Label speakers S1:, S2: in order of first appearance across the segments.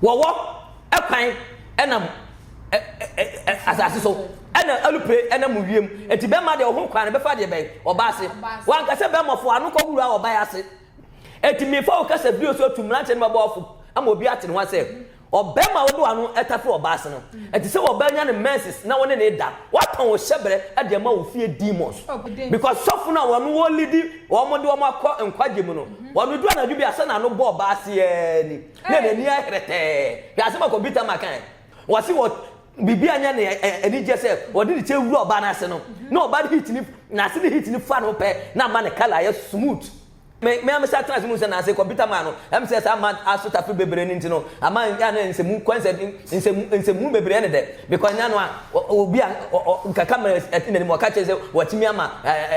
S1: wo ekwan enam asase so ena alupe ena muwiem enti be ma de ho kwan be fa de be oba ase wan ka se be mofo anu ko guru a oba ya ase enti me fa o ka se video so tumrante ne ba ofo ama obi ate ne ho ase obema wo do anu etafe oba ase no enti se oba nya ne menses na woni ne da watan wo hyebere e de ma wo fie demons because sofu na wonu wo lidi wo mo de wo makọ nkwaje mu no wonu du anadwu bi ase na no bo oba ase ni na ni ahrete ya se ma computer makan wasi wo bibi anya ne eni je se wo de che wuru oba na ase no na oba hit ni na ase hit ni fa no pe na ma ne color ya smooth me am say trans mu say na say computer man no am say sa man asuta fi bebre ni ntino ama ya na nsemu concept nsemu bebre ne de because nya no a obi a kaka me etina ni mo ka che say watimi ama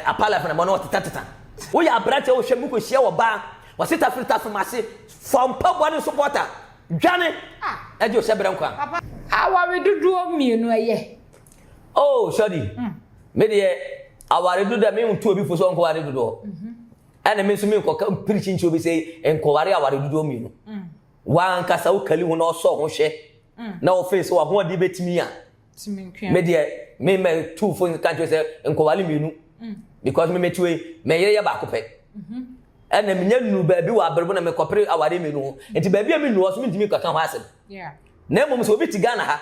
S1: apala fa na mo no tata wo ya brache wo hwe mu ko hie wo ba wo sita filter from ase from pabone supporter dwane e je o se bere nkwa
S2: papa aware duduo mienu eye
S1: oh sorry me de aware dudu me ntu obi fo so nko aware dudu ana me nso me nkoka preach nchi obi say enkoware aware dudu omienu wan kasa wo kali ho na oso ho hwe na o face wo ho odi betimi a
S2: timinkia
S1: me de me two phone kan say enkoware mienu because me metwe me yeye ba ko pe ana me nya nu ba bi wa abrebo na me kopre aware mienu enti ba bi a me nu oso me ntimi kaka ho asem na mom so obi ti Ghana ha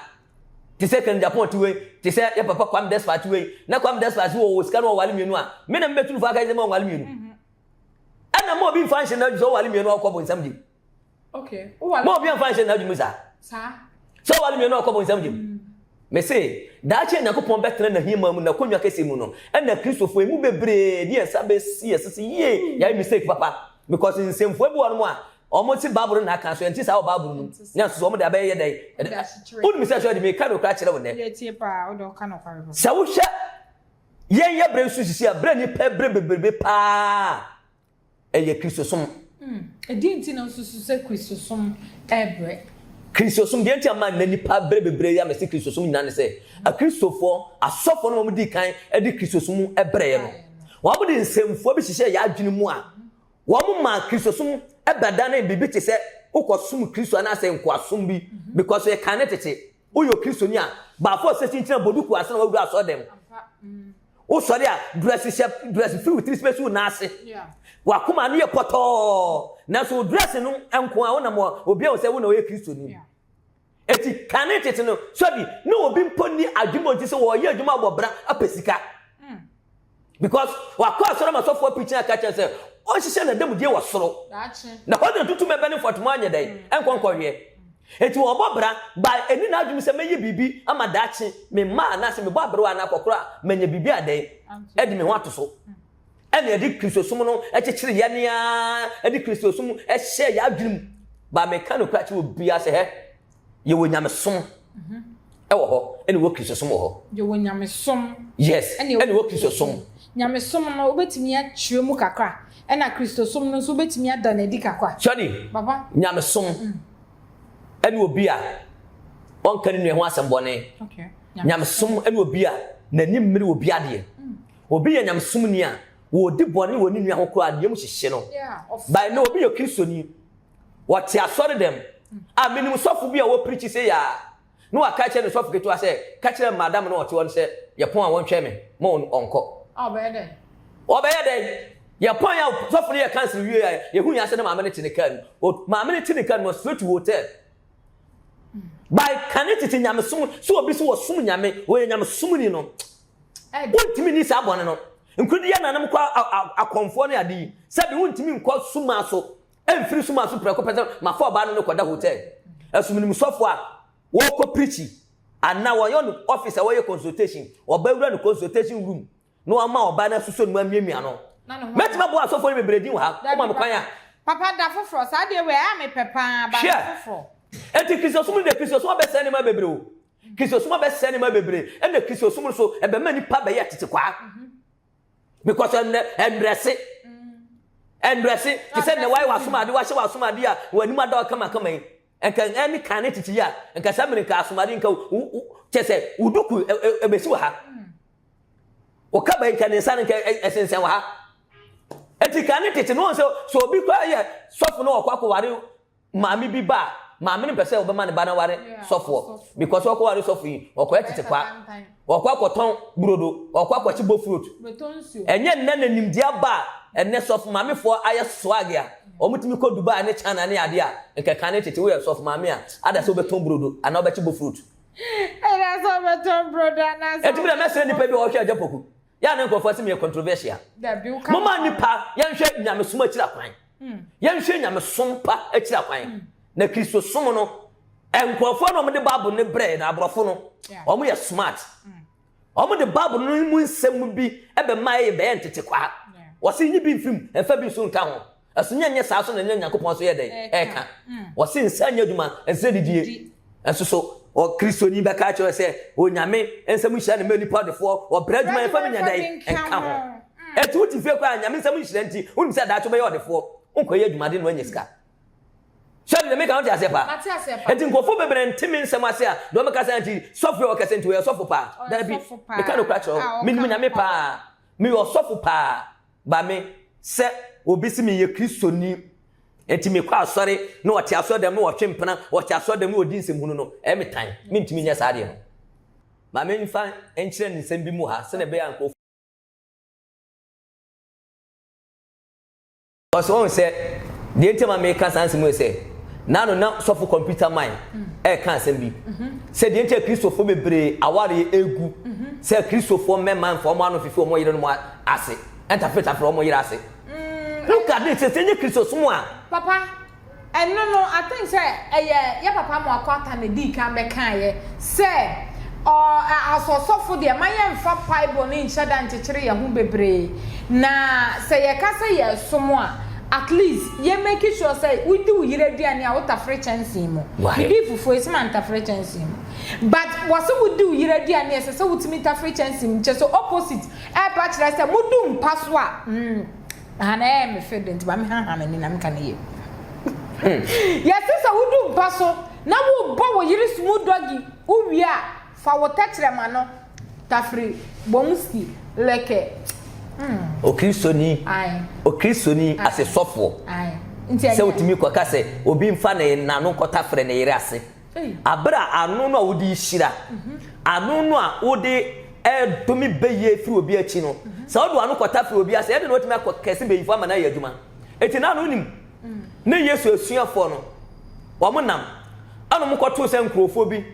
S1: ti se kan Japan ti we ti se ya papa kwam despatch we na kwam despatch wo sika no wale mienu a me na me betu fa ka je me wale mienu ana mo bi function na so wale mienu akọ bo nsam di
S2: okay
S1: mo bi function na djumusa so wale mienu akọ bo nsam di me say da che na kopon betre na hima mu na konwa kese mu no ana Christopher mu bebre di ensa be si esese ye ya mistake papa because nsemfo ebu won mu a omo ti baburu na kan so enti sa o baburu nu nya so omo de abaye dey unu mi say so de me ka no kra kire won
S2: dey tie pa o do ka no kware
S1: sa wo hye yen ye bre su sisi a bre ni pe bre bebrebe pa eye Kristosom
S2: edi enti na susu se Kristosom ebre
S1: Kristosom de enti ama na ni pa bre bebre ya me se Kristosom nyina ne se a Kristofo asofo no mo di kan edi Kristosom ebre ye no wo mo di nsemfo bi hye ya adwene mu a wo mo ma Kristosom ebeda na bibi te se ukosum Kristo na se nkwasum bi because e kan tete uyo Kristo ni a ba for se chinchina boduku ase na wadu aso dem o sori a dress free with space na ase wa kuma no ye poto na so dress no enko a wona mo obi a wo se wo na we Kristo ni eti kan tete no so bi no obi mponi adwuma nti se wo ye adwuma bobra apesika because wa kwa soro ma so for preaching aka che o hihye na dem die wo soro na ho na tutu me benefit mo anye dai enkonkɔhwe eti wo bobra ba eni na adwum se meyi bibi ama daache me ma na se me bobra wa na akokora manya bibi adai edi me ho atoso ene edi Kristosum no ekekere ya nea edi Kristosum ehye ya adwum ba me ka no krache wo bia se he ye wo nyamesom ewo ho ene wo Kristosum ho
S2: ye wo nyamesom
S1: yes ene wo Kristosum
S2: nyamesom no obetimi a twemu kakra ena Kristosum no so betimi ada na di kakwa
S1: sorry
S2: baba
S1: nyamesom ene obi a on kan ne ho asembone
S2: okay
S1: nyamesom ene obi a na ni mmiri obi ade obi ya nyamesom ni a wo di bone wo ni nua ho kro ade mu hyehye no by no obi yo Kristo ni what ya sorry them a minimum sofu bi a wo preach say ya no aka che no sofu ketu a say ka kire madam no ote won say ye pon a won hwe me mo onko obede ya pon ya sofu ye cancel wie ya ye hu ya se na maame ne tinekan o maame ne tinekan no straight to hotel by kaneti nyamesom so obi so wo som nyame wo nyamesom ni no wontimi ni sa bone no nkudi ya nanam kwa akonfo ne ade sabi wontimi nkọ suma so emfiri suma so preko pese ma fo ba no koda hotel asumnim sofo a wo ko preach ana wo yon office wo ye consultation obawura no consultation room no ama oba na suso no amiamia no metima bo asofo ni bebredi wo ha o ma me kwan ya
S2: papa da foforo sa de we a me pepa ba foforo
S1: eti Kristosum de Kristosum be sene ma bebre o Kristosum be sene ma bebre e na Kristosum so e be ma nipa be ye tete kwa because endresse ti se ne wai wasumade wa hye wasumade a wani ma da kama kama enka ani kan tete ya enka samire ka asumade enka chese uduku ebesi wa ha o ka ba enka ne san enka esensen wa ha eti kan tete no so obi kwa ye sofu no okwa ware maami bi ba maame ne pese obema ne ba na ware sofo because okọ ware sofo yi okọ etete kwa okọ akoton brodo okọ akwachi bo fruit enye nna nanimdia ba enne sofo maame fo aye swag ya omutimi ko Dubai ne China ne ade a nkeka ne tete we sofo maame a ada se obeton brodo ana obechi bo fruit
S2: era so obeton brodo ana so
S1: etimi na mesere nipa bi o hwe ajapoku ya ne nkofo se me controversial mama nipa yenhwe nyamesoma akira kwan yenhwe nyamesom pa akira kwan na Kristo som no enkofo no me de Bible ne bre na abrofo no omo ye smart omo de Bible no mu nsem bi ebe mai be entete kwa wose nyi bi mfim enfa bi so nka ho asonya nye saa so na nya Yakobon so ye den eka wose nsanya dwuma ense didie enso so o Kristo ni be ka che se onyame ensem hia ne manipa defo o bra dwuma enfa nya den enka ho etu ti fe kwa nyame nsem hia nti unim se da cho be ye odefo unkoye dwuma de no anya sika Shall the make out as a pa. And think of over and Timin Samasia, Domacassanti, software or Cassanti, or soft pa. That be the kind of crash. Minimum pa, me or soft pa, by me, set will be me a Christo ni. And to me, quite sorry, no, what I saw them more chimpana, what I saw them more decent, no, every time. Mean to me, yes, I did. My main fine ancient in Saint Bimuha, send a bear and go. Also, said, the intimate maker sans me say. Now suffer computer mind can send me say the enter Christopher bebre aware egu say Christopher man for man of before more than more ase enter fit from more ase look at this say Christopher someone
S2: papa and no I think say ya papa mo akwata na di kan be kan ye say asosofo de maye mfa bible ni nhyada nkyekere ye ho bebre na say ye ka say ye somo at least you make sure say we do yiraduane a wota frequency mo bi fufu esi man ta frequency mo but what we do yiraduane ese say wutimi ta frequency mo che so opposite e pa kira say mudu mpaso a ana me fedent ba me ha ni na me kan ye yes say wudu mpaso na wo bo wo yiri smooth doggy uwi a fa wo tachire ma no ta free bomski leke
S1: o Kristo ni as a software se utimi kwa kase obi mfa na nanu kota frɛ na yere ase abra anu no wodi hira anu no a wodi domi beye firi obi achi no se wodo anu kota frɛ obi ase e de no utimi akɔkɛse beyi fa ma na yadwuma eti na anu nim na Yesu asuafo no wo monam anu mkoto se nkrofo bi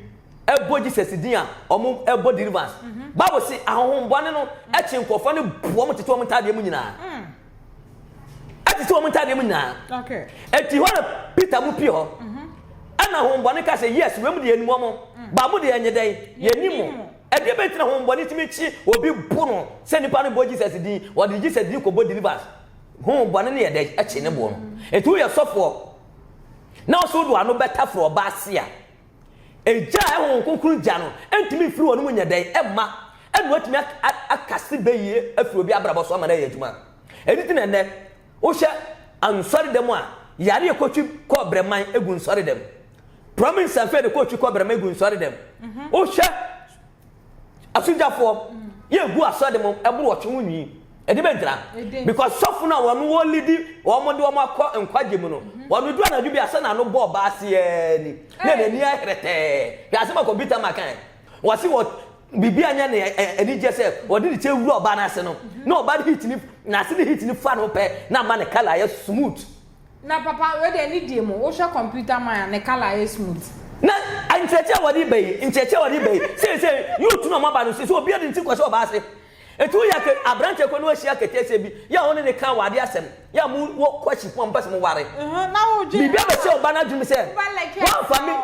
S1: ebo Jesus din a omo ebo deliverance Bible say ahohombone no echi nkofo ne buo motete omo tade mu nyina ati omo tade mu nyina
S2: okay
S1: eti hona Peter mu pie ho ana ahohombone ka say yes we mu de enimu omo ba mu de enyeden ye nimu e de betina ahohombone timi chi obi bu no se nipa no bo Jesus din wo de Jesus din ko bo deliverance ahohombone ne ye de echi ne bo no eti wo ye sofo na so do anu beta fro ba ase a eja ehun kunkun ja no entimi firi wonu nya den emma enu atimi akase beye afiri obi abrabo so amana yaduma editi na ne wo hye ansori dem a yare ekotwi ko breman egun sori dem promise afa de kotwi ko breman egun sori dem wo hye asujafo ye gu asori dem eburu otwe wunwi edi bendra because sofu na wonu wo lidi wo mo de wo akọ nkwaje mu no wonu du anadwu bi asa na no bo ba ase ni na ni ahrete ya se ma computer makan wasi wo bibi anya na eni je se wo de che wuru oba na ase no na oba hit ni na ase hit ni fa no pe na ma ne color ya smooth
S2: na papa we de ni die mo wo hwe computer man ne color ya smooth
S1: na ancheche wodi bei say you tu no ma ba no say obi ade nti kwase oba ase etu ya ke abrante ko no ahia ketese bi ya woni ne kan wade asem ya mu wo kwachi pom pese mo ware
S2: na wo je
S1: bibia be se oba na dwum se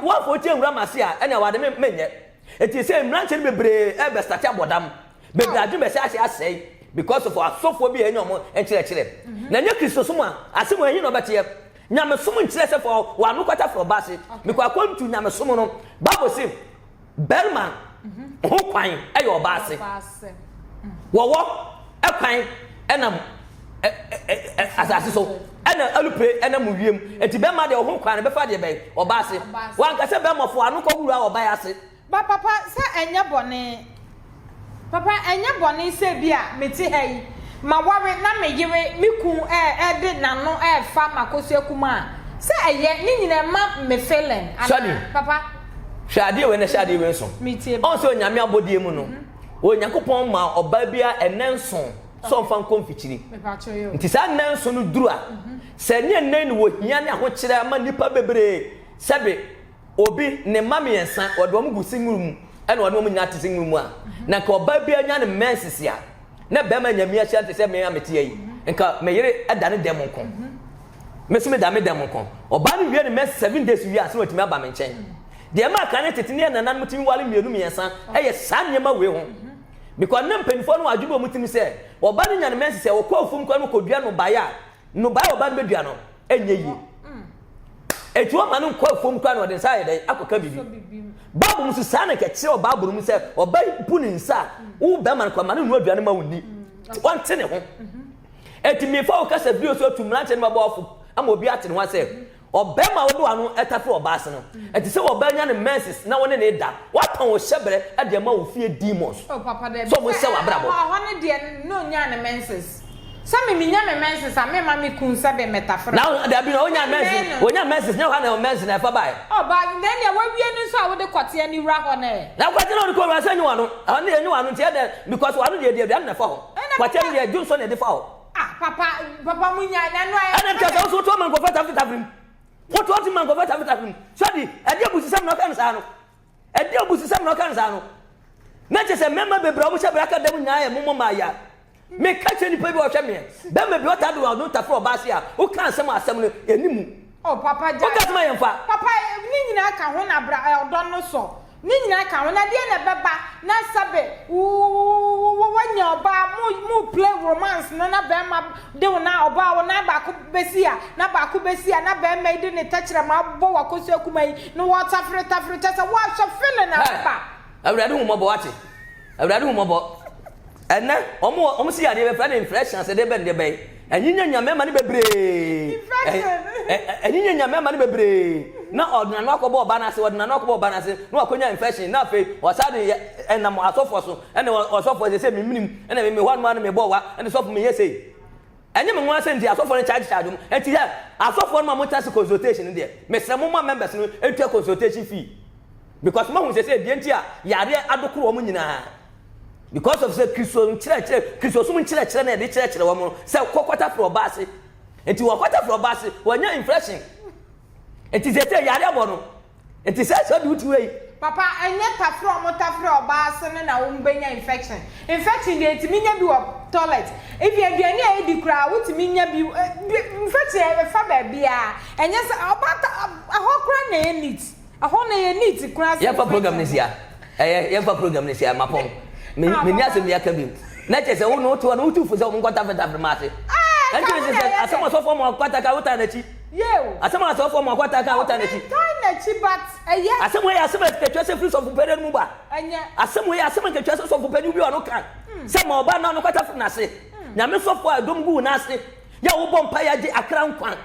S1: wa fo tie nwura mase a ene wade menye eti se mranche ne bebre e be start abodam bebre adwum be se asei because of asofo bi enyo mo enchire na nye Kristo so mo asem enyi no bete nyame so mo nchire se fo wa no kwata fro base me kwa kwantu nyame so mo no Bible say Berman ho kwan e yo base wowo ekwan enam asase so ena alupe ena muwiem enti be ma de ho kwan be fa de be obase wan ka se be mofo anu ko guru a oba ase
S2: ba papa se enya bone se bia meti hai ma ware na meyire miku de nano fa makosu akuma Say ye ni ma me feeling. Papa.
S1: Shade we na shade we so. On so nyame abodie mu no. O Nyankopon ma oba bia enenson so mfa konfichiri. Nti sa nenson no duru a. Se ne nen wo hia ne ho kire ama nipa bebre. Sebe obi ne mame ensa odo mu gusingurum ene odo mu nya tesingurum a. Na ka oba bia nya ne menses ya. Na be ma nyame a chante se me amete yi. Nka me yere edane dem nkon. Mesume dame dem nkon. Oba ne wie ne mes 7 days wie ase watimi aba me nchen. De ma kan tetini na nan mutimi wale mienu miensa eye sa nyema we ho. Because na mpanifo no adwubo mutimi se oba ne nya ne menses se wo kwa ofum kwa no kodua no baya no baya oba ne bedua no enye yi. Etu o ma no kwa ofum kwa no de sa ye dai akoka bibi. Babu musu sa na ke kire oba buru mu se oba bu ni nsa wo be ma kwa ma no aduane ma wonni. Wonte ne ho. Eti mi fa o kasa video so tumra che ne ba ofu ama obi ate ne ho se obema wodo anu etafe obase no eti se obanya ne menses na woni ne da waton wo hyebere e de ma wo fie demons
S2: oh papa de
S1: so mo se wabrabo
S2: ho ne de no nya ne menses so me nya me menses a me ma me kunsa be metafra
S1: now da bi no onya menses nya ha na menses na fa bai
S2: oh ba then ya wa wie ni so a wo de kwate ani wra ho ne
S1: na kwate no ko wa sa nyu anu anu ye nyu anu tie de because wanu de na fa ho kwate de Johnson de fa ho
S2: ah papa munya na no
S1: ana ka so to man ko fa tafrim what man go better with Shadi, I deal with some no can I deal with some no can not just a member be bro which braka dem nya mo maya me catch any people of me dem be what I do not for basia who can some assembly enimu
S2: oh papa
S1: just my yamfa
S2: papa ni nyina ka ho na bra odon no so ni nyina ka ho na de na beba na sabe wanya oba mu play romance na be ma de na oba na ba ko besia na ba ko besia na be ma de ne tachira ma bo wa ko so kumai no water tafre tasa wa so feeling na ba
S1: awrade hu mo bo wate awrade hu mo bo enne omo si ade be friend inflection se de be be enyinya nyame ma ne bebre enyinya nyame ma ne bebre na ordinary no akobo oba na se ordinary no akobo oba na se no akonya infection na fe osade enam asofo so ene osofo se miminim ene me hwan ma na me bo wa ene sofo me yese enye me nwa se nti asofo no charge dum enti ya asofo no ma mo test consultation de me se mo ma members no etua consultation fee because ma hu se de nti a yare adokoro mo nyina because of say Kristo sum nchire na de chire wo mo se kokota for obase enti wo kokota for obase wanya infection enti se yare abo no enti se so do tuwe
S2: papa enye tafro obase na wo mbenya infection de enti minya bi wo toilet if you aduane a edi kura wo ti minya bi infection e fa ba bia enye se obata ahokura na enit aho na enit kura se
S1: ya fa program ni sia ya fa program ni sia mapon me nya se me akabi na chese wo no to na utufu se wo nkota feta mate na chese se asema so form akwata ka wuta na chi
S2: yo
S1: asema so form akwata ka wuta na chi
S2: na chi but
S1: asema ya asema ke chese free of period mu ba
S2: anya
S1: asema ya asema ke chese so period bi ono kan se ma oba na no kwata na se nyame so for adom gu na se ya wo bompa ya je akra nkwan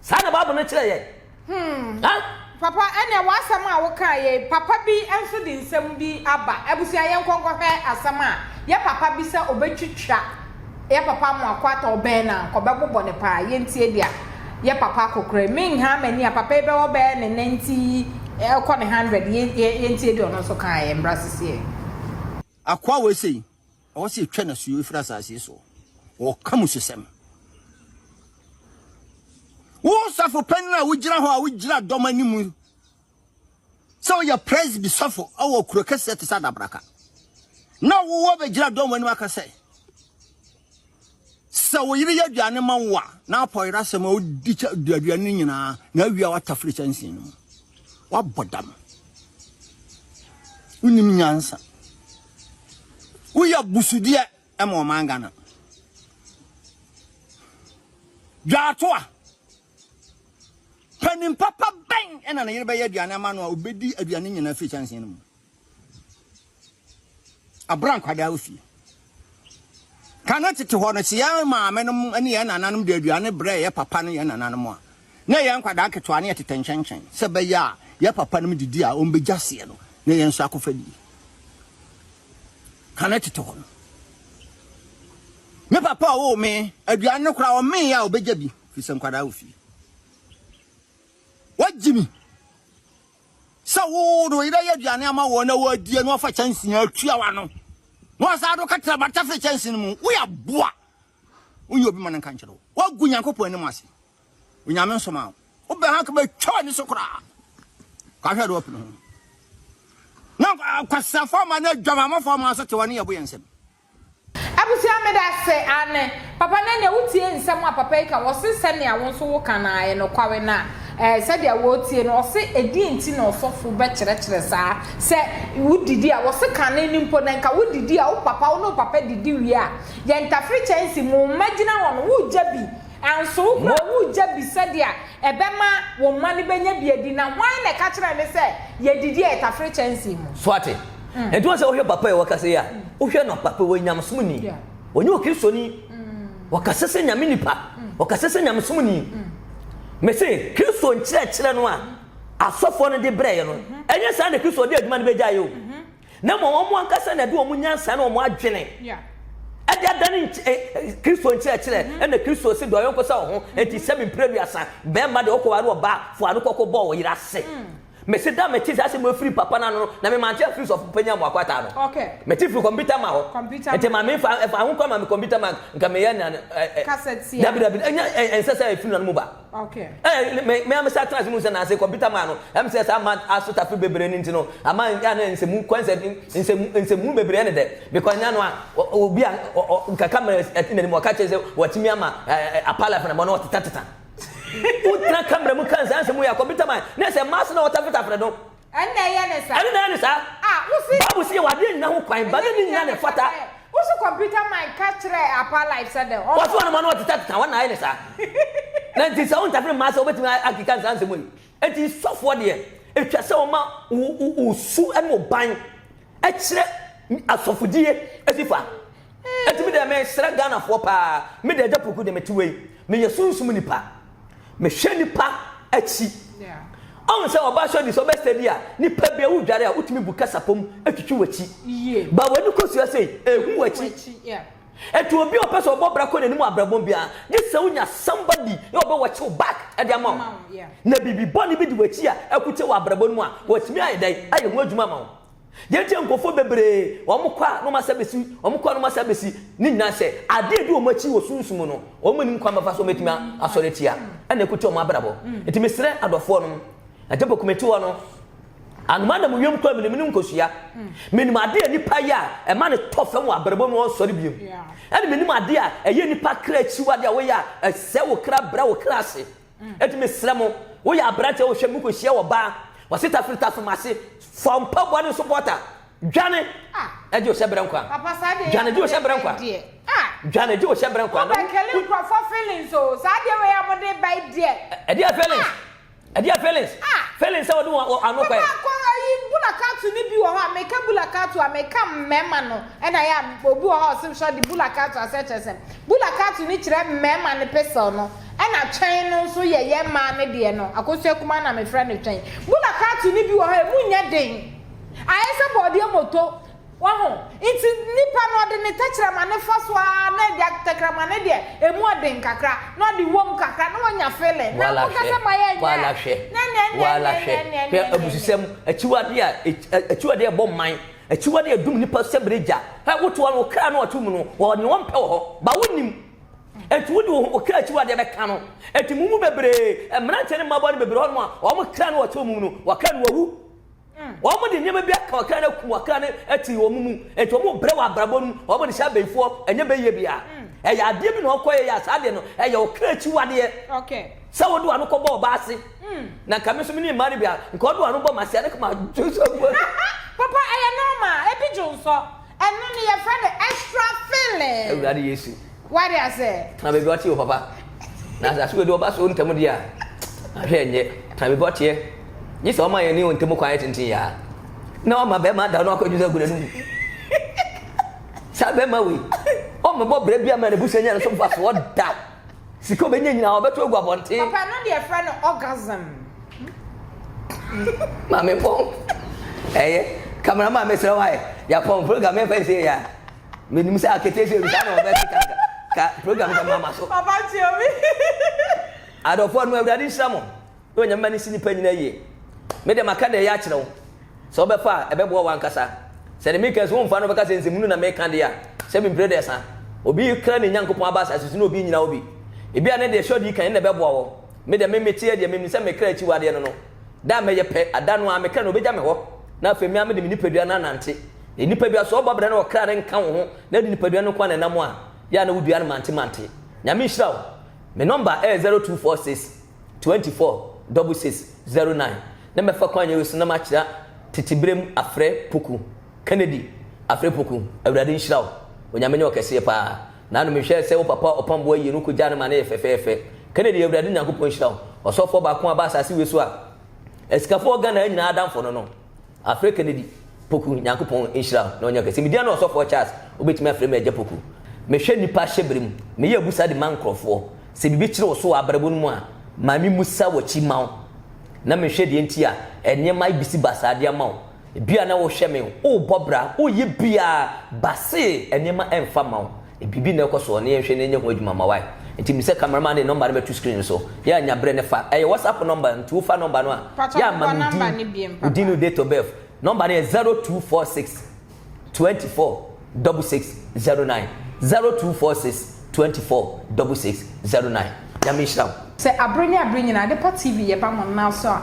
S1: sa na babu no kire ye
S2: papa ene wasam a woka ye papa bi enso de nsem bi aba ebusia ye nkonkwohwe asam a ye papa bi se obetwitwa ye papa mo akwata oben na kobebobo ne pa ye ntie dia ye papa kokore min ha mani a papa be wo be ne 90 ekọ ne 100 ye ntie dia no so kan ye mbrasisi
S3: akwa we sei o se twa na suyo ifra asase so wo kamusesem wo safo panna wo gira ho a wo gira dom animu so your praise be safo awo kuro kase te sada braka na wo be gira dom animu aka say so wo yiri yaduane manwa na apoira sema wo di aduane nyina na awia watafre chansi no wa bodam unim nyansa wo ya busudie e mo mangana dwatoa panim papa bang ena na yire be yaduane ma no obedi aduane nyina fi chanse no abran kwada ofi kana tete ho no se ya ma amenom ene ya nananom de aduane bre ya papa no ya nananom a na ya nkwada keto ane yete tenchenchen se be ya papa no didi a ombejase no na ya nso akofadi kana tete ho no me papa wo me aduane kura o me ya obeja bi fi se nkwada ofi Jimmy. So do ida ya duane ama wo na wo die no fa chance atua wa no. No sa do katra bata fa chance mu. Wo ya boa. Wo yi obi man kan kire wo. Wo gu Nyankopon anim ase. Wo nyame nsoma. Wo be ha ka be twa ni so kra. Ka hwe do open ho. Na kwasa forma na dwama ma forma so te woni ye bo yensem.
S2: Abusia me da se ane papa na ne wutie nsem a papa yi ka wo se se ne awon so wo kana ye no kwawe na se dia wo tie no se edi enti na osofo be kire kire saa se wudidi a wo se kana ni mpo na nka wudidi a wo papa didi wi a ye ntafri chance mu magina won wo jabi anso wo jabi se dia ebema wo mani benya biadi na wan na ka kire ne se ye didi e tafri chance mu
S1: swate enti wo se wo hwe papa ye wakase ya wo hwe no papa wo nyamsom ni onye okristo ni wakase se nyame nipa wakase se nyamsom ni mese kristo nkyerɛ no a asɔfo no de brɛ no enye sa na kristo de adwuma no begya yo na mo mo ankasa na de o mo nyansa na o mo adwene ade adane kristo nkyerɛ na kristo se do yonko sa ho enti se bi previasa be ma de okoware oba fo anu kokko bo wo yira se mese da meti sa se mo free papa na no na me mantia free of panya mo akwata no
S2: okay
S1: meti free computer ma ho enti ma me fa ho kwa ma me computer ma nka me ya na
S2: cassette ya
S1: enya ensesa free na no ba
S2: okay
S1: me am sa trans mu se na se computer ma no am se sa ma asota free bebre ni ntino ama ya na nsemu concept nsemu bebre ne de because nya no a obi a nka camera atina ni mo ka che se watimi ama apala fa na mo no tata utra camera mu kan san se mu ya computer man na se mass na wata fita fita no
S2: anna ya ne sa
S1: wusi babu si wade na ho kwan ba ni nya ne fata
S2: wusi computer man catch apa life said the
S1: wasu na no tata wana ya ne sa na nti sa unta fita mass obetimi akikan san se mu enti sofo de etwa se o ma usu eno ban e kire asofudie esifa enti mi de me sra Ghana fo pa mi de japoku de metiwei me yesunsum nipa me hwe nipa achi on se oba so di so be steady a nipa bia wu dware a utimi buka sapom atwitwi wachi ba wani kosu sei ehu wachi etu obi opeso obo bra ko nanimu abrabom bia this se unya somebody e obo wachi back e dia ma na bibi boni bi di wachi a akute wa abrabom mu a watimi ayedai aye hu adwuma ma yeti nkofo bebre omukwa no masabesi omukwa no masabesi ni nyina se ade du omachi wo sunsum no omanim kwa mafa so metimi asoretia ene kuto omo abrabo enti mesre adofo no ajepo kometi wo no anuma mu yom kwa menim nkosua menim ade nipa ya e ma ne tofa mu abrabo no sori biem ene menim ade a eye nipa kra chiwade a wo ya se wo kra bra wo kra ase enti mesre mo wo ya abrate wo hwe mu kosia wo ba wasita filter famasi from pabwane supporter dwane eje o sebere nkwa
S2: papa sade
S1: dwane je o sebere nkwa dwane je o sebere nkwa
S2: no kele nkwa for feelings so sade we ya mo de by there
S1: edia feelings feelings say we do anu kwa
S2: bula katu ni bi wo ha meka bula katu ameka mmema no na ya obi wo ha sim sho di bula katu asechesem bula katu ni kire mmema ne pesa no na twen no so ye ma ne de no akoso akuma na me friend twen bula katu ni bi wo ha munya den ayese body moto wa ho iti nipa no de ne takira ma ne fa so na de takira ma ne de emu den kakra no de wom kakra no nya fele na ko kasa ma ye nya
S1: wala hwe pe abusisem achiwade bom man achiwade adum nipa sebreja ha woto no kra no atum no wo ne won pe wo ho ba wonim etu wodi wo kra achiwade be ka no eti mumu bebre emrante ne mabɔ ne bebre ho no a wo kra no atum no wo kra no wawu wo mo de nyema bia ka wakra na ku wakra na eti wo mumu eti wo mo bre wa brabo nu wo mo de sha beifo enye be ye bia e ya de bi no koye ya sa de no e ya okra achiwade
S2: okay
S1: sa wo do anu ko bo ba ase na kame so mini mari bia nko do anu bo ma se na kama joso
S2: papa e normal e bi jonso enu ni ye friend extra feeling
S1: e wadi yesu
S2: what do I say
S1: na be got you papa na sa so do ba so ntemu dia ahwe enye na be got ye ni so ma ye ni ntemu kwa yetintin ya na o ma be ma da no akwa jusa gura nu sa be ma we o me bo bre bia ma na busa nya so fa so da siko be nyina o beto egu abonte
S2: papa no dey friend orgasm
S1: ma me pon cameraman me sero why ya pon program me fa say ya me nim say akete say bisa na o be ka program ka mama so
S2: papa ti omi
S1: adofo no everybody samo o nya mani sini pa nyina ye me de maka de ya kire wo so be fa e be bo wankasa se de make so mfa no be ka se nzemunu na me ka de ya se me brede sa obi kra ne nyankopon abasa asisi no obi nyina obi ebi ane de shodi kan ne be bo wo me de me metie de me se me kra chi wade no no da me ye pe adano a me kra no be ja me ho na afa mi ame de me nipadua na nante nipa bia so obabra na okra ne nka wo ho na de nipadua no kwa ne nam a ya na wudua no mante nyame hira wo me number 0246 24 6609 na me fa kwanye wesu na ma kira titibrem afre poku Kennedy afre poku awurade hira wo onyame ne okese pa na no me hwe se wo papa opambo yi no ko jare ma na efefefe Kennedy awurade nyankopon hira wo osofo ba ko aba asase wesu a esikafo Ghana nyina adamfo no afre Kennedy poku nyankopon hira na onya kese media na osofo Charles obetimi afre me eje poku me hwe nipa hyebrem me ye abusa de mankrofo se bibi kire wo so abrabon mu a mami musa wo chi mawo na me hwe de enti a enyema bisi basade amawo bia na wo hwe me o bobra o ye bia base enyema emfa mawo bibi na ekoso ne hwe ne nya ho adwuma mawai enti mi se cameraman de number na betu screen so ya nya bre ne fa WhatsApp number ntu fa number no a ya mami udinu date of birth number is 0246 24 6609 0246 24 6609 Yamishram.
S2: Say abrenya na de pa TV ye ba mo na so a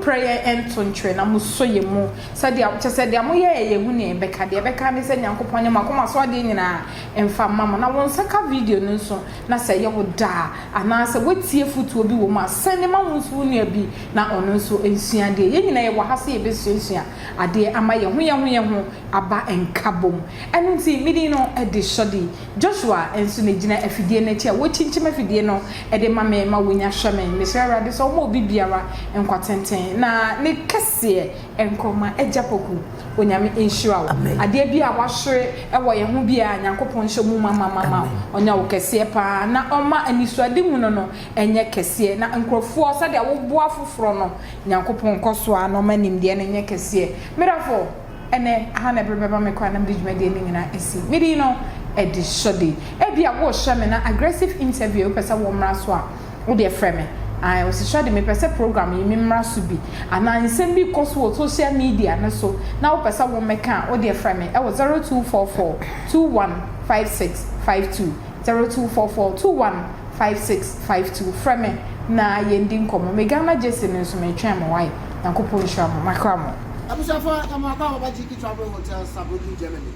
S2: prayer ento ntwe na mo so ye mo say dia mo ye hu ne beka ne say nyankopon ne makoma so de nyina emfa mama na won saka video no so na say ye wo da ana say wetie futu obi wo ma sene ma won so ne bi na ono so ensua de ye nyina ye wo ha say ye besuasua ade ama ye hu aba enkabom eno nti midi no e de shodi Joshua enso ne gina afidie na chi a wo chinchim afidie no e de mama ma wonya hweme mesera de so mo obi biara enkwatenten na ne kese enkoma ejapoku onyame ensure ade bia wahwere e wo ye ho bia nyankopon hye mu mama onya wo kese pa na oma anisuade mu no enye kese na nkrofo so de wo boa foforo no nyankopon koso a no manim de enye kese mirafo ene aha na brebeba me kwa na mdijuma de ni nyina esi midi no edi shodi e bia wo hweme na aggressive interview pesa wo mra so a wo de frame I was showing me pese program yi mimra so bi ana nsem bi koso social media na so na wo pese wo meka wo de frame e wo 0244 215652 0244 215652 frame na yendi nkomo me Ghana Jesse nso me twem why nankopon hwa mo makramo
S4: Abusafa amaka about GQ Travel Hotel Sabuki Germany.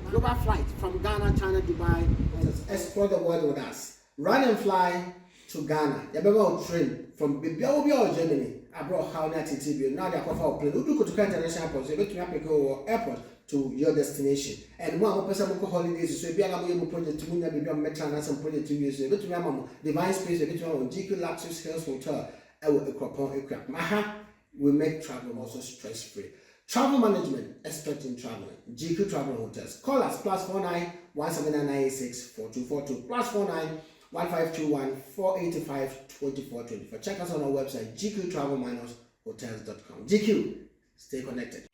S4: Global flight from Ghana, China, Dubai. Explore the world with us. Run and fly to Ghana. You better train from Bibia Germany. I brought how that TTV. Now they offer a plane. You go to international airport. You go to airport to your destination. And one person who holidays. So if you are going to project to Munya, maybe Metro and some project 2 years. You go to Mamma, Divine Space. You go to GQ Luxus Hills Hotel. I will equip Maha. We make travel also stress-free. Travel management, expert in traveling. GQ Travel Hotels. Call us +49 17996 4242 +49 1521 485 2424. Check us on our website gqtravel-hotels.com. GQ, stay connected.